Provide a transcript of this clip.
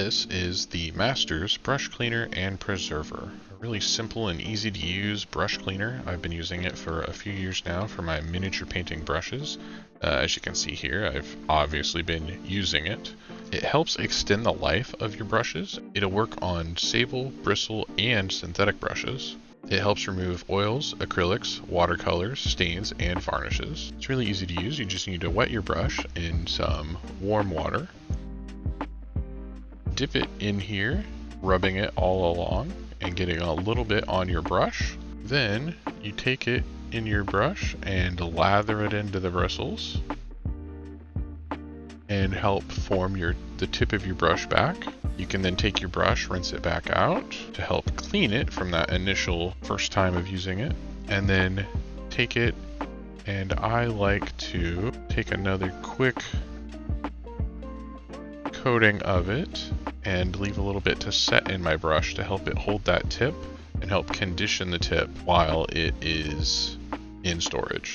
This is the Masters Brush Cleaner and Preserver. A really simple and easy to use brush cleaner. I've been using it for a few years now for my miniature painting brushes. As you can see here, I've obviously been using it. It helps extend the life of your brushes. It'll work on sable, bristle, and synthetic brushes. It helps remove oils, acrylics, watercolors, stains, and varnishes. It's really easy to use. You just need to wet your brush in some warm water. Dip it in here, rubbing it all along and getting a little bit on your brush. Then you take it in your brush and lather it into the bristles and help form the tip of your brush back. You can then take your brush, rinse it back out to help clean it from that initial first time of using it. And then take it, and I like to take another quick coating of it and leave a little bit to set in my brush to help it hold that tip and help condition the tip while it is in storage.